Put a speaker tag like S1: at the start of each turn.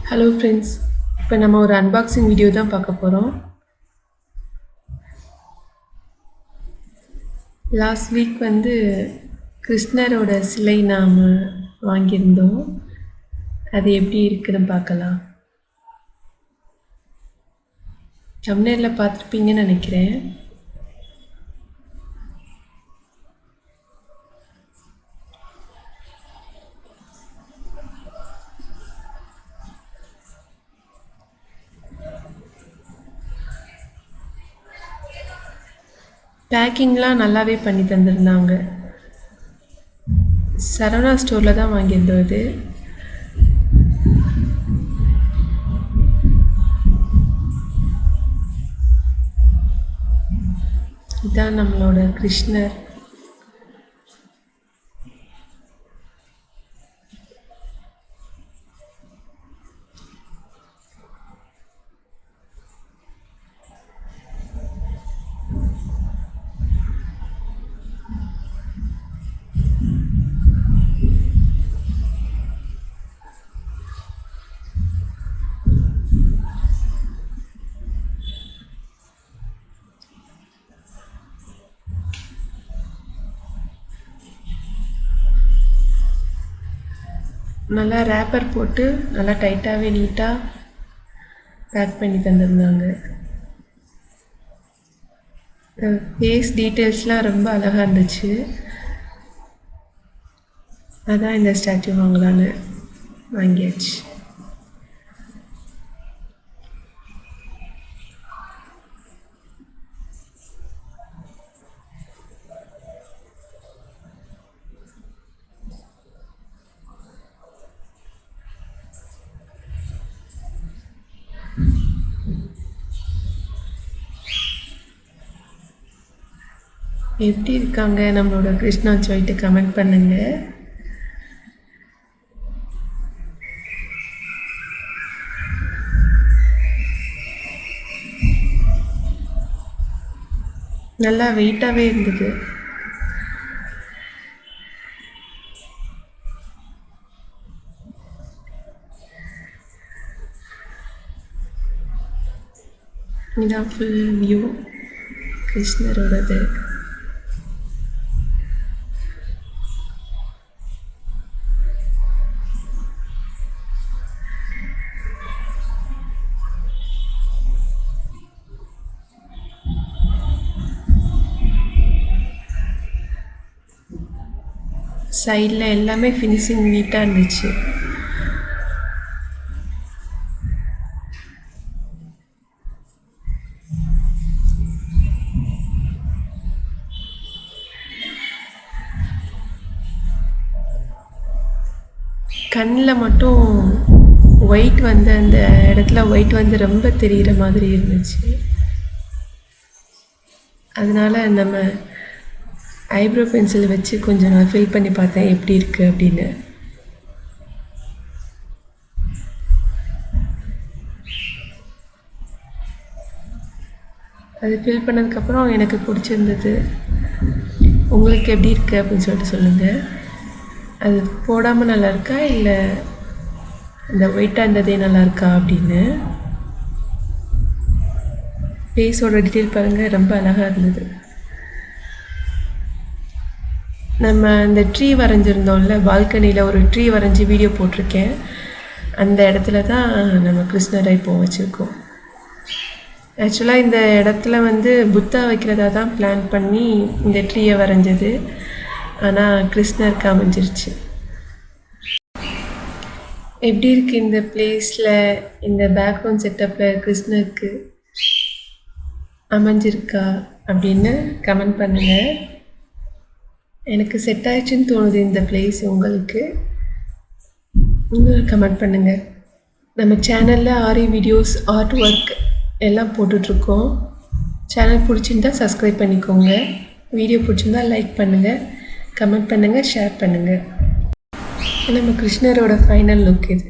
S1: Hello friends, இப்போ நம்ம ஒரு அன்பாக்சிங் வீடியோ தான் பார்க்க போகிறோம். லாஸ்ட் வீக் கிருஷ்ணரோட சிலை நாம் வாங்கியிருந்தோம். அது எப்படி இருக்குன்னு பார்க்கலாம். தம்ப்நெயிலில் பார்த்துருப்பீங்கன்னு நினைக்கிறேன். பேக்கிங்லாம் நல்லாவே பண்ணி தந்திருந்தாங்க. சரவணா ஸ்டோரில் தான் வாங்கியிருந்தோம் இது. இதான் நம்மளோட கிருஷ்ணர். நல்லா ரேப்பர் போட்டு நல்லா டைட்டாகவே நீட்டாக பேக் பண்ணி தந்திருந்தாங்க. ஃபேஸ் டீட்டெயில்ஸ்லாம் ரொம்ப அழகாக இருந்துச்சு. அதான் இந்த ஸ்டாச்சு வாங்கலான்னு வாங்கியாச்சு. எப்படி இருக்காங்க நம்மளோட கிருஷ்ணா சொல்லிட்டு கமெண்ட் பண்ணுங்க. நல்லா வெயிட்டாகவே இருந்தது. இதான் ஃபுல் வியூ கிருஷ்ணரோடது. சைடில் எல்லாமே ஃபினிஷிங் நீட்டாக இருந்துச்சு. கண்ணில் மட்டும் ஒயிட் அந்த இடத்துல ஒயிட் ரொம்ப தெரிகிற மாதிரி இருந்துச்சு. அதனால் நம்ம ஐப்ரோ பென்சில் வச்சு கொஞ்சம் நான் ஃபில் பண்ணி பார்த்தேன் எப்படி இருக்குது அப்படின்னு. அது ஃபில் பண்ணதுக்கப்புறம் எனக்கு பிடிச்சிருந்தது. உங்களுக்கு எப்படி இருக்குது அப்படின்னு சொல்லிட்டு சொல்லுங்கள். அது போடாமல் நல்லா இருக்கா இல்லை இந்த ஒயிட்டாக இருந்ததே நல்லா இருக்கா அப்படின்னு. ஃபேஸோட டீட்டெயில் பாருங்கள், ரொம்ப அழகாக இருந்தது. நம்ம அந்த ட்ரீ வரைஞ்சிருந்தோம்ல, பால்கனியில் ஒரு ட்ரீ வரைஞ்சி வீடியோ போட்டிருக்கேன். அந்த இடத்துல தான் நம்ம கிருஷ்ணரை இப்போ வச்சுருக்கோம். ஆக்சுவலாக இந்த இடத்துல புத்தா வைக்கிறதா தான் பிளான் பண்ணி இந்த ட்ரீயை வரைஞ்சது. ஆனால் கிருஷ்ணருக்கு அமைஞ்சிருச்சு. எப்படி இருக்குது இந்த பிளேஸில், இந்த பேக்ரவுண்ட் செட்டப்பில் கிருஷ்ணருக்கு அமைஞ்சிருக்கா அப்படின்னு கமெண்ட் பண்ணுங்கள். எனக்கு செட் ஆயிடுச்சுன்னு தோணுது இந்த பிளேஸ். உங்களுக்கு இன்னும் கமெண்ட் பண்ணுங்கள். நம்ம சேனலில் ஆரி வீடியோஸ், ஆர்ட் ஒர்க் எல்லாம் போட்டுட்ருக்கோம். சேனல் பிடிச்சிருந்தா சப்ஸ்கிரைப் பண்ணிக்கோங்க. வீடியோ பிடிச்சிருந்தா லைக் பண்ணுங்கள், கமெண்ட் பண்ணுங்கள், ஷேர் பண்ணுங்கள். நம்ம கிருஷ்ணரோட ஃபைனல் லுக் இது.